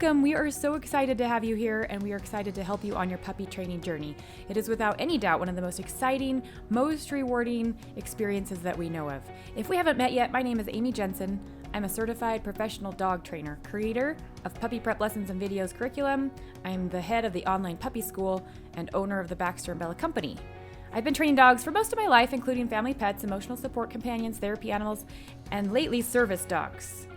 Welcome. We are so excited to have you here, and we are excited to help you on your puppy training journey. It is without any doubt one of the most exciting, most rewarding experiences that we know of. If we haven't met yet, my name is Amy Jensen. I'm a certified professional dog trainer, creator of Puppy Prep Lessons and Videos curriculum. I'm the head of the online puppy school and owner of the Baxter and Bella Company. I've been training dogs for most of my life, including family pets, emotional support companions, therapy animals, and lately service dogs.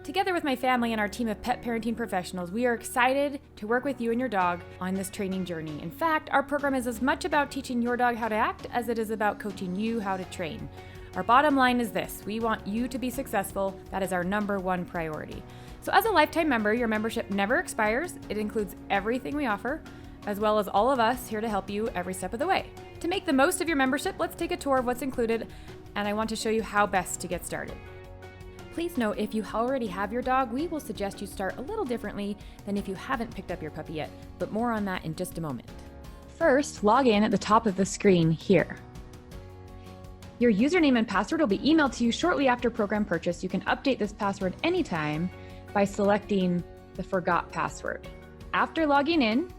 Together with my family and our team of pet parenting professionals, we are excited to work with you and your dog on this training journey. In fact, our program is as much about teaching your dog how to act as it is about coaching you how to train. Our bottom line is this: we want you to be successful. That is our number one priority. So as a lifetime member, your membership never expires. It includes everything we offer, as well as all of us here to help you every step of the way. To make the most of your membership, let's take a tour of what's included, and I want to show you how best to get started. Please note, if you already have your dog, we will suggest you start a little differently than if you haven't picked up your puppy yet, but more on that in just a moment. First, log in at the top of the screen here. Your username and password will be emailed to you shortly after program purchase. You can update this password anytime by selecting the Forgot Password. After logging in,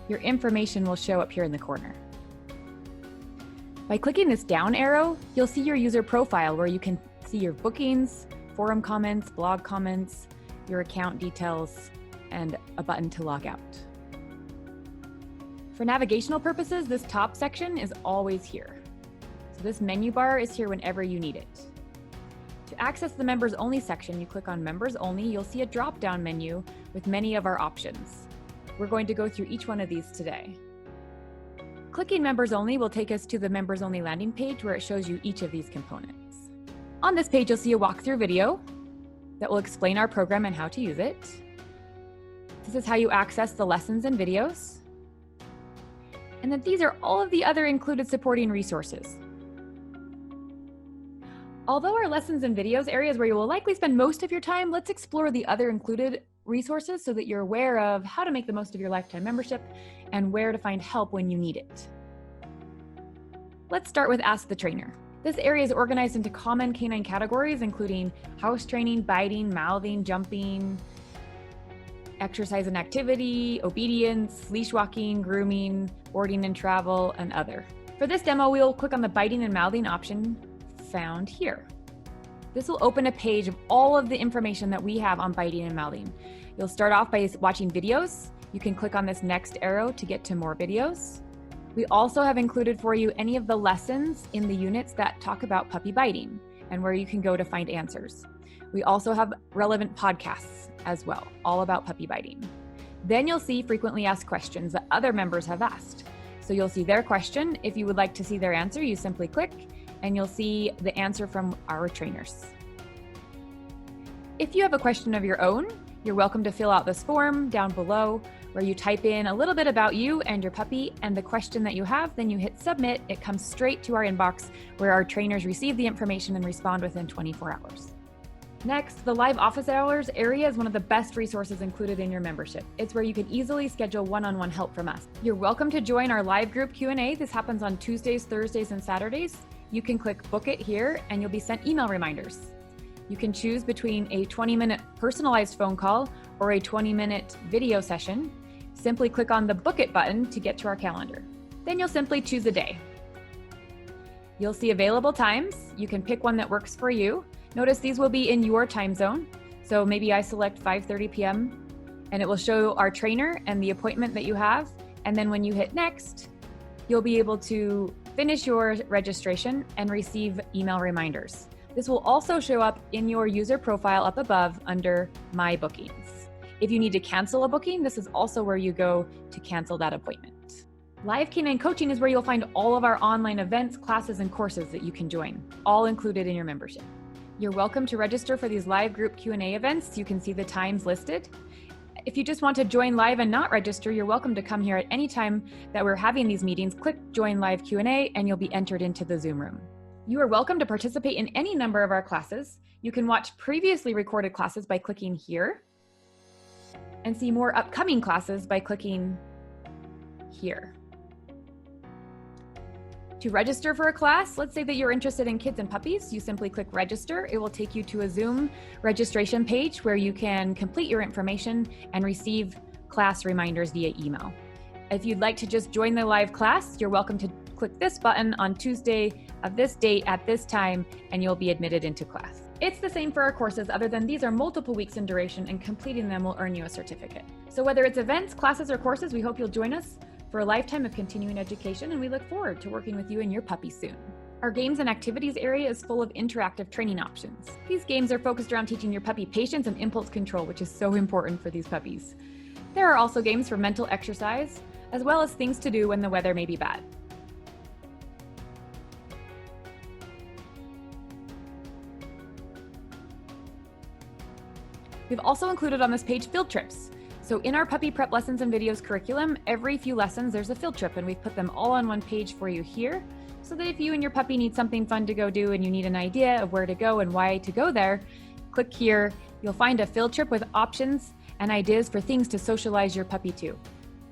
your information will show up here in the corner. By clicking this down arrow, you'll see your user profile where you can see your bookings, forum comments, blog comments, your account details, and a button to log out. For navigational purposes, this top section is always here. So this menu bar is here whenever you need it. To access the members only section, you click on members only. You'll see a drop-down menu with many of our options. We're going to go through each one of these today. Clicking members only will take us to the members only landing page where it shows you each of these components. On this page, you'll see a walkthrough video that will explain our program and how to use it. This is how you access the lessons and videos. And then these are all of the other included supporting resources. Although our lessons and videos areas where you will likely spend most of your time, let's explore the other included resources so that you're aware of how to make the most of your lifetime membership and where to find help when you need it. Let's start with Ask the Trainer. This area is organized into common canine categories, including house training, biting, mouthing, jumping, exercise and activity, obedience, leash walking, grooming, boarding and travel, and other. For this demo, we will click on the biting and mouthing option found here. This will open a page of all of the information that we have on biting and mouthing. You'll start off by watching videos. You can click on this next arrow to get to more videos. We also have included for you any of the lessons in the units that talk about puppy biting and where you can go to find answers. We also have relevant podcasts as well, all about puppy biting. Then you'll see frequently asked questions that other members have asked. So you'll see their question. If you would like to see their answer, you simply click and you'll see the answer from our trainers. If you have a question of your own, you're welcome to fill out this form down below where you type in a little bit about you and your puppy and the question that you have, then you hit submit. It comes straight to our inbox where our trainers receive the information and respond within 24 hours. Next, the live office hours area is one of the best resources included in your membership. It's where you can easily schedule one-on-one help from us. You're welcome to join our live group Q&A. This happens on Tuesdays, Thursdays, and Saturdays. You can click book it here and you'll be sent email reminders. You can choose between a 20-minute personalized phone call or a 20-minute video session. Simply click on the book it button to get to our calendar. Then you'll simply choose a day. You'll see available times. You can pick one that works for you. Notice these will be in your time zone. So maybe I select 5:30 p.m. and it will show our trainer and the appointment that you have. And then when you hit next, you'll be able to finish your registration and receive email reminders. This will also show up in your user profile up above under My Bookings. If you need to cancel a booking, this is also where you go to cancel that appointment. Live Canine Coaching is where you'll find all of our online events, classes, and courses that you can join, all included in your membership. You're welcome to register for these live group Q&A events. You can see the times listed. If you just want to join live and not register, you're welcome to come here at any time that we're having these meetings. Click Join Live Q&A and you'll be entered into the Zoom room. You are welcome to participate in any number of our classes. You can watch previously recorded classes by clicking here and see more upcoming classes by clicking here. To register for a class, let's say that you're interested in kids and puppies, you simply click register. It will take you to a Zoom registration page where you can complete your information and receive class reminders via email. If you'd like to just join the live class, you're welcome to click this button on Tuesday of this date at this time, and you'll be admitted into class. It's the same for our courses, other than these are multiple weeks in duration, and completing them will earn you a certificate. So whether it's events, classes, or courses, we hope you'll join us for a lifetime of continuing education, and we look forward to working with you and your puppy soon. Our games and activities area is full of interactive training options. These games are focused around teaching your puppy patience and impulse control, which is so important for these puppies. There are also games for mental exercise, as well as things to do when the weather may be bad. We've also included on this page field trips. So in our puppy prep lessons and videos curriculum, every few lessons there's a field trip, and we've put them all on one page for you here, so that if you and your puppy need something fun to go do and you need an idea of where to go and why to go there, click here. You'll find a field trip with options and ideas for things to socialize your puppy to.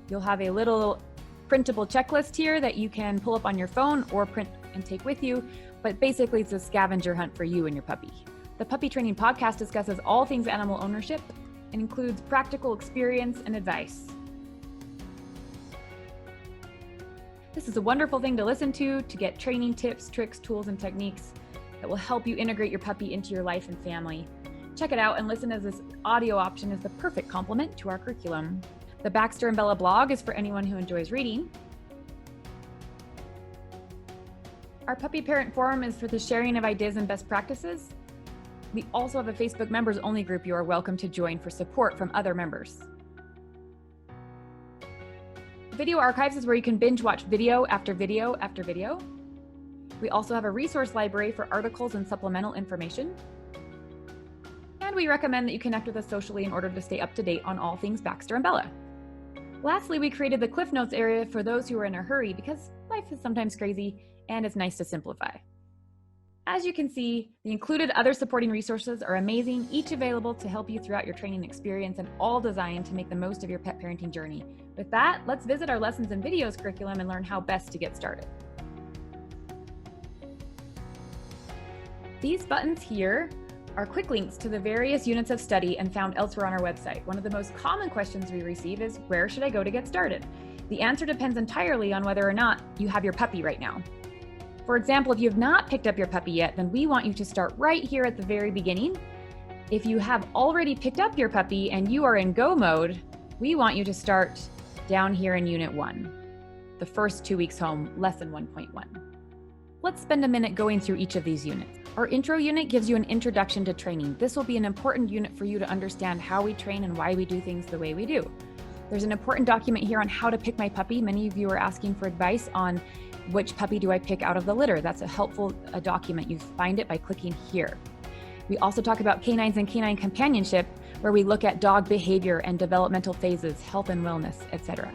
You'll have a little printable checklist here that you can pull up on your phone or print and take with you, but basically it's a scavenger hunt for you and your puppy. The Puppy Training Podcast discusses all things animal ownership and includes practical experience and advice. This is a wonderful thing to listen to get training tips, tricks, tools, and techniques that will help you integrate your puppy into your life and family. Check it out and listen, as this audio option is the perfect complement to our curriculum. The Baxter and Bella blog is for anyone who enjoys reading. Our Puppy Parent Forum is for the sharing of ideas and best practices. We also have a Facebook members only group you are welcome to join for support from other members. Video archives is where you can binge watch video after video after video. We also have a resource library for articles and supplemental information. And we recommend that you connect with us socially in order to stay up to date on all things Baxter and Bella. Lastly, we created the Cliff Notes area for those who are in a hurry, because life is sometimes crazy and it's nice to simplify. As you can see, the included other supporting resources are amazing, each available to help you throughout your training experience, and all designed to make the most of your pet parenting journey. With that, let's visit our lessons and videos curriculum and learn how best to get started. These buttons here are quick links to the various units of study and found elsewhere on our website. One of the most common questions we receive is, where should I go to get started? The answer depends entirely on whether or not you have your puppy right now. For example, if you have not picked up your puppy yet, then we want you to start right here at the very beginning. If you have already picked up your puppy and you are in go mode, we want you to start down here in Unit 1, the first 2 weeks home, Lesson 1.1. Let's spend a minute going through each of these units. Our intro unit gives you an introduction to training. This will be an important unit for you to understand how we train and why we do things the way we do. There's an important document here on how to pick my puppy. Many of you are asking for advice on which puppy do I pick out of the litter. That's a helpful document. You find it by clicking here. We also talk about canines and canine companionship, where we look at dog behavior and developmental phases, health and wellness, etc.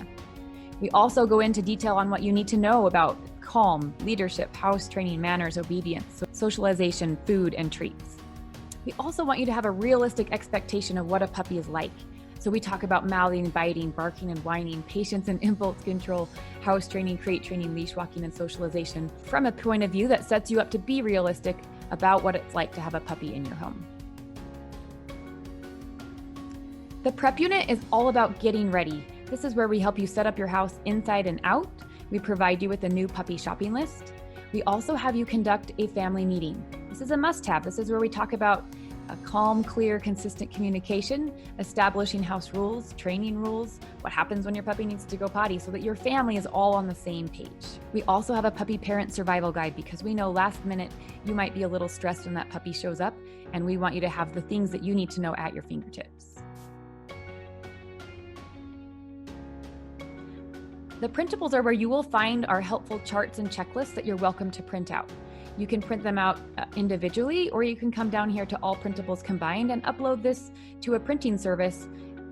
We also go into detail on what you need to know about calm, leadership, house training, manners, obedience, socialization, food, and treats. We also want you to have a realistic expectation of what a puppy is like. So we talk about mouthing, biting, barking, and whining, patience and impulse control, house training, crate training, leash walking, and socialization from a point of view that sets you up to be realistic about what it's like to have a puppy in your home. The prep unit is all about getting ready. This is where we help you set up your house inside and out. We provide you with a new puppy shopping list. We also have you conduct a family meeting. This is a must-have. This is where we talk about a calm, clear, consistent communication, establishing house rules, training rules, what happens when your puppy needs to go potty, so that your family is all on the same page. We also have a puppy parent survival guide, because we know last minute you might be a little stressed when that puppy shows up, and we want you to have the things that you need to know at your fingertips. The printables are where you will find our helpful charts and checklists that you're welcome to print out. You can print them out individually, or you can come down here to all printables combined and upload this to a printing service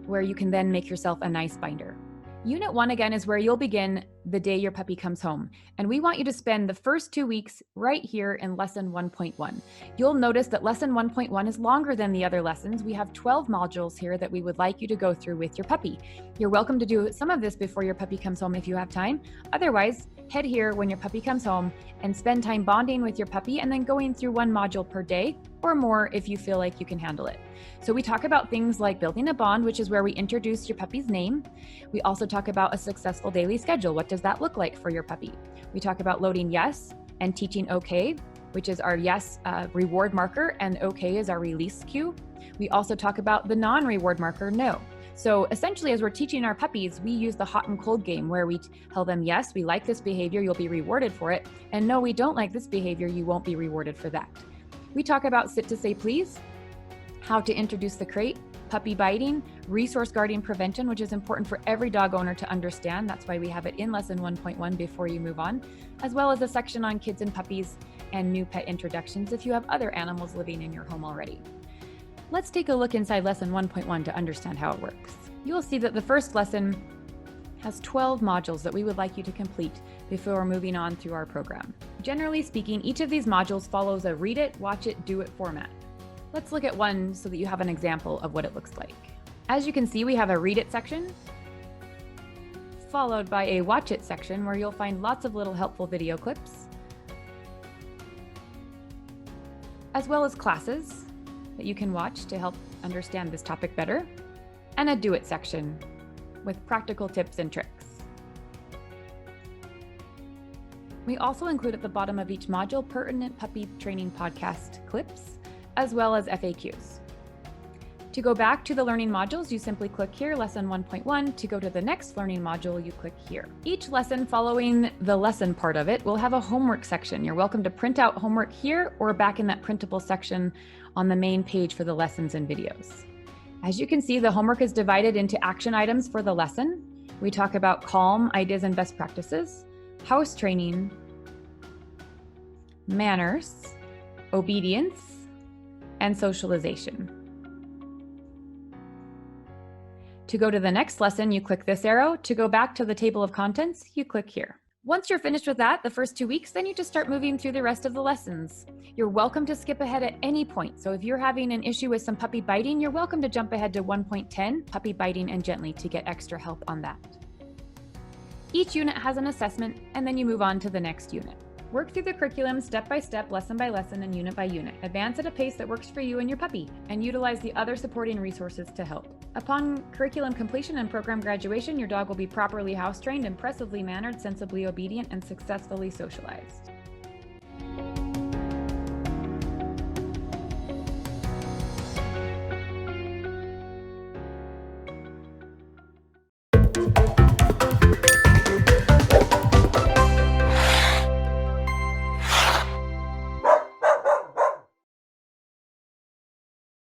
where you can then make yourself a nice binder. Unit 1 again is where you'll begin the day your puppy comes home. And we want you to spend the first 2 weeks right here in lesson 1.1. You'll notice that lesson 1.1 is longer than the other lessons. We have 12 modules here that we would like you to go through with your puppy. You're welcome to do some of this before your puppy comes home if you have time. Otherwise, head here when your puppy comes home and spend time bonding with your puppy and then going through one module per day or more if you feel like you can handle it. So we talk about things like building a bond, which is where we introduce your puppy's name. We also talk about a successful daily schedule. What does that look like for your puppy? We talk about loading yes and teaching okay, which is our yes reward marker, and okay is our release cue. We also talk about the non-reward marker, no. So essentially, as we're teaching our puppies, we use the hot and cold game where we tell them, yes, we like this behavior, you'll be rewarded for it. And no, we don't like this behavior, you won't be rewarded for that. We talk about sit to say please, how to introduce the crate, puppy biting, resource guarding prevention, which is important for every dog owner to understand. That's why we have it in lesson 1.1 before you move on, as well as a section on kids and puppies and new pet introductions if you have other animals living in your home already. Let's take a look inside lesson 1.1 to understand how it works. You will see that the first lesson has 12 modules that we would like you to complete before moving on through our program. Generally speaking, each of these modules follows a read it, watch it, do it format. Let's look at one so that you have an example of what it looks like. As you can see, we have a read it section, followed by a watch it section where you'll find lots of little helpful video clips, as well as classes that you can watch to help understand this topic better, and a do it section with practical tips and tricks. We also include at the bottom of each module pertinent puppy training podcast clips, as well as FAQs. To go back to the learning modules, you simply click here, lesson 1.1. To go to the next learning module, you click here. Each lesson following the lesson part of it will have a homework section. You're welcome to print out homework here or back in that printable section on the main page for the lessons and videos. As you can see, the homework is divided into action items for the lesson. We talk about calm, ideas and best practices, house training, manners, obedience, and socialization. To go to the next lesson, you click this arrow. To go back to the table of contents, you click here. Once you're finished with that, the first 2 weeks, then you just start moving through the rest of the lessons. You're welcome to skip ahead at any point. So if you're having an issue with some puppy biting, you're welcome to jump ahead to 1.10, puppy biting and gently, to get extra help on that. Each unit has an assessment, and then you move on to the next unit. Work through the curriculum step by step, lesson by lesson, and unit by unit. Advance at a pace that works for you and your puppy, and utilize the other supporting resources to help. Upon curriculum completion and program graduation, your dog will be properly house trained, impressively mannered, sensibly obedient, and successfully socialized.